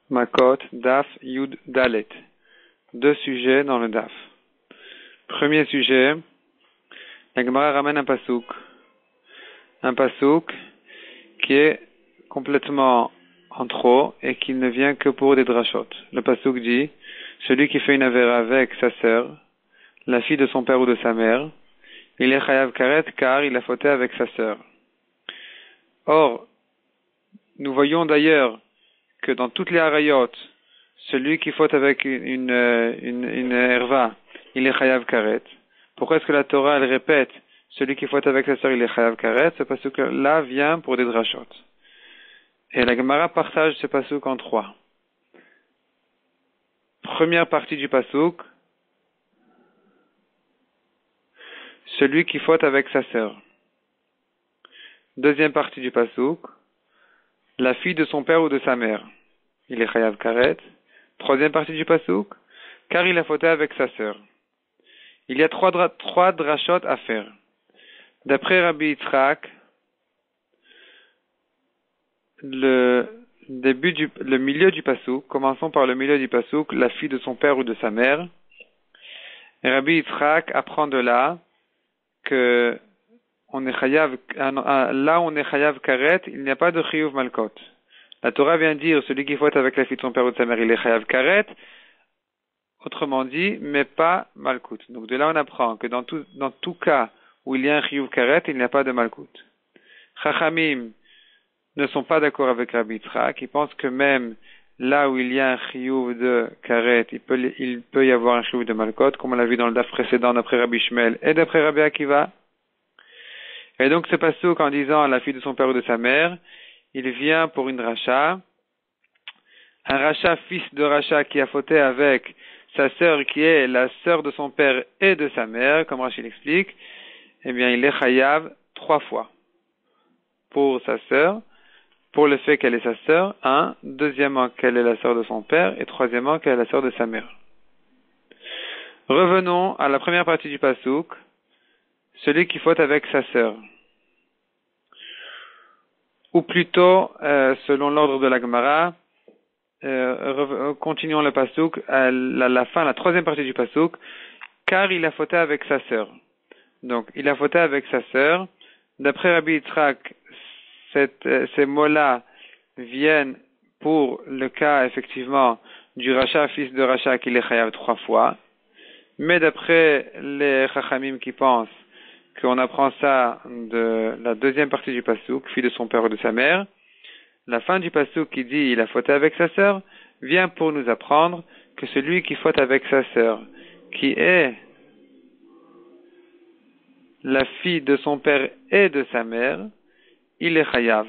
Makot, Daf, Yud, Dalet. Deux sujets dans le Daf. Premier sujet, la Gemara ramène un pasouk. Un pasouk qui est complètement en trop et qui ne vient que pour des drachot. Le pasouk dit, celui qui fait une avéra avec sa sœur, la fille de son père ou de sa mère, il est chayav karet car il a fauté avec sa sœur. Or, nous voyons d'ailleurs que dans toutes les harayot, celui qui faute avec une herva, il est chayav karet. Pourquoi est-ce que la Torah, elle répète, celui qui faute avec sa sœur, il est chayav karet? Ce pasuk-là vient pour des drachot. Et la Gemara partage ce pasuk en trois. Première partie du pasuk, celui qui faute avec sa sœur. Deuxième partie du pasuk, la fille de son père ou de sa mère. Il est chayav karet. Troisième partie du pasuk, car il a fauté avec sa sœur. Il y a trois drachot à faire. D'après Rabbi Yitzhak, le milieu du pasuk, commençons par le milieu du pasuk, la fille de son père ou de sa mère. Et Rabbi Yitzhak apprend de là que on est chayav, là on est chayav karet, il n'y a pas de chiyuv malkot. La Torah vient dire, celui qui faute avec la fille de son père ou de sa mère, il est chayav karet, autrement dit, mais pas malkout. Donc de là on apprend que dans tout cas où il y a un chiyuv karet, il n'y a pas de malkout. Chachamim ne sont pas d'accord avec Rabbi Yitzhak, qui pensent que même là où il y a un chiyuv de karet, il peut y avoir un chiyuv de malkot, comme on l'a vu dans le daf précédent d'après Rabbi Shmuel et d'après Rabbi Akiva. Et donc ce pasuk en disant à la fille de son père ou de sa mère, il vient pour une racha, un racha fils de racha qui a fauté avec sa sœur qui est la sœur de son père et de sa mère, comme Rashi l'explique, eh bien il est chayav 3 fois. Pour sa sœur, pour le fait qu'elle est sa sœur, deuxièmement qu'elle est la sœur de son père, et troisièmement qu'elle est la sœur de sa mère. Revenons à la première partie du pasuk, celui qui faute avec sa sœur. Ou plutôt, selon l'ordre de la Gemara, continuons le pasuk, à la fin, la troisième partie du pasuk, car il a fauté avec sa sœur. Donc, il a fauté avec sa sœur. D'après Rabbi Yitzhak, ces mots-là viennent pour le cas, effectivement, du racha, fils de racha, qu'il est chayav 3 fois. Mais d'après les chachamim qui pensent qu'on apprend ça de la deuxième partie du pasuk, fille de son père ou de sa mère, la fin du pasuk qui dit il a fauté avec sa sœur, vient pour nous apprendre que celui qui faute avec sa sœur, qui est la fille de son père et de sa mère, il est chayav.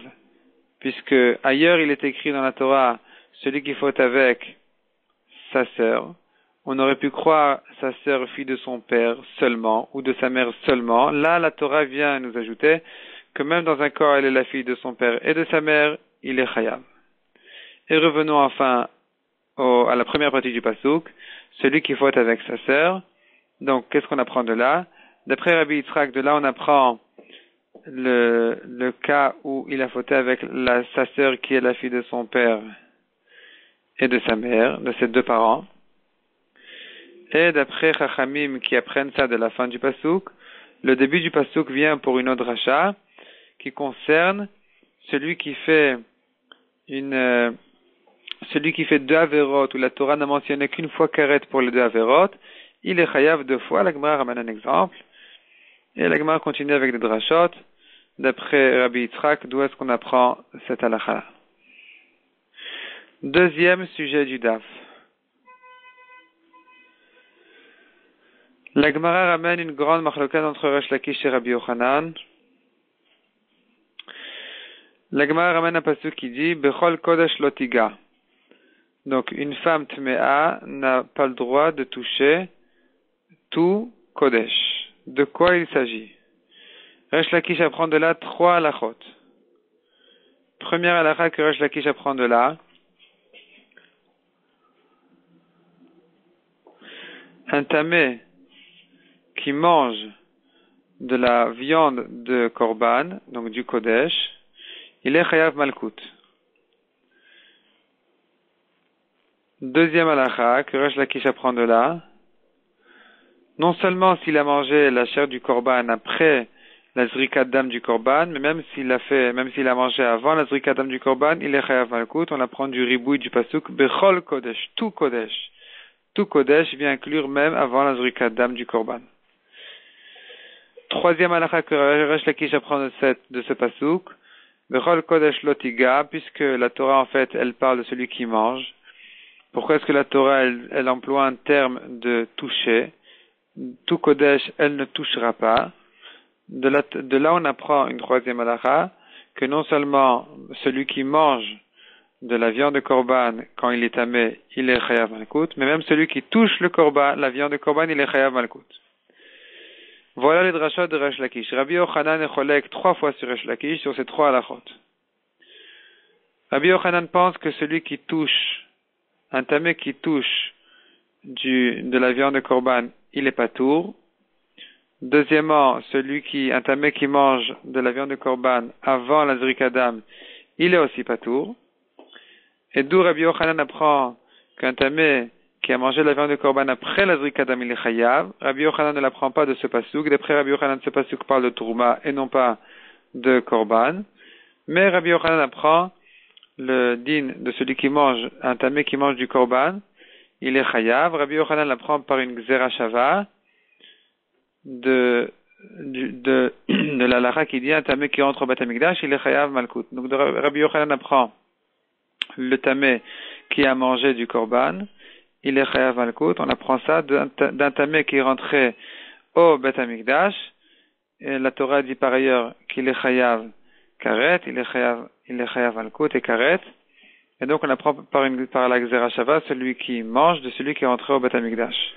Puisque ailleurs il est écrit dans la Torah, celui qui faute avec sa sœur, on aurait pu croire sa sœur fille de son père seulement, ou de sa mère seulement. Là, la Torah vient nous ajouter que même dans un cas, elle est la fille de son père et de sa mère, il est chayav. Et revenons enfin à la première partie du pasuk, celui qui faute avec sa sœur. Donc, qu'est-ce qu'on apprend de là? D'après Rabbi Yitzhak, de là, on apprend le cas où il a fauté avec sa sœur qui est la fille de son père et de sa mère, de ses deux parents. Et d'après Chachamim qui apprennent ça de la fin du pasuk, le début du pasuk vient pour une autre racha qui concerne celui qui fait deux averot où la Torah n'a mentionné qu'une fois karet pour les deux averot, il est chayav 2 fois. La Gemara ramène un exemple. Et la Gemara continue avec des drachot. D'après Rabbi Yitzhak, d'où est-ce qu'on apprend cette halakha? Deuxième sujet du daf. La Gemara ramène une grande machlokat entre Resh Lakish et Rabbi Yochanan. La Gemara ramène un pasuk qui dit Bechol Kodesh Lotiga. Donc une femme tmea n'a pas le droit de toucher tout Kodesh. De quoi il s'agit? Resh Lakish apprend de là 3 halachot. Première halakha que Resh Lakish apprend de là, un tamé qui mange de la viande de korban, donc du kodesh, il est chayav malkout. Deuxième halakha, que Resh Lakish apprend de là, non seulement s'il a mangé la chair du korban après la zrikat dam du korban, mais même s'il a mangé avant la zrikat dam du korban, il est chayav malkout. On apprend du ribouille du pasuk, bechol kodesh, tout kodesh. Tout kodesh vient inclure même avant la zrikat dam du korban. Troisième halakha que Resh Lakish apprend de ce pasuk, bechol kodesh lotiga, puisque la Torah en fait, elle parle de celui qui mange. Pourquoi est-ce que la Torah, elle emploie un terme de toucher? Tout kodesh, elle ne touchera pas. De là, on apprend une troisième halakha, que non seulement celui qui mange de la viande de korban, quand il est tamé, il est chayav malkout, mais même celui qui touche le korban, la viande de korban, il est chayav malkout. Voilà les drachot de Resh Lakish. Rabbi Yochanan est cholek 3 fois sur Resh Lakish, sur ces 3 halachot. Rabbi Yochanan pense que celui qui touche, un tamé qui touche de la viande de korban, il est patour. Deuxièmement, un tamé qui mange de la viande de korban avant la zrikadam, il est aussi patour. Et d'où Rabbi Yochanan apprend qu'un tamé qui a mangé de la viande de korban après la zrikadam, il est chayav. Rabbi Yochanan ne l'apprend pas de ce pasuk. D'après Rabbi Yochanan, ce pasuk parle de tourma et non pas de korban. Mais Rabbi Yochanan apprend le din de celui qui mange, un tamé qui mange du korban, il est chayav. Rabbi Yochanan l'apprend par une gzera shava de la lara qui dit un tamé qui entre au Beth Amikdash, il est chayav malkout. Donc Rabbi Yochanan apprend le tamé qui a mangé du korban, il est chayav malkout. On apprend ça d'un tamé qui est rentré au Beth Amikdash. Et la Torah dit par ailleurs qu'il est chayav karet, il est chayav malkout et karet. Et donc on apprend par la gzera shava celui qui mange de celui qui est rentré au Beth Amikdash.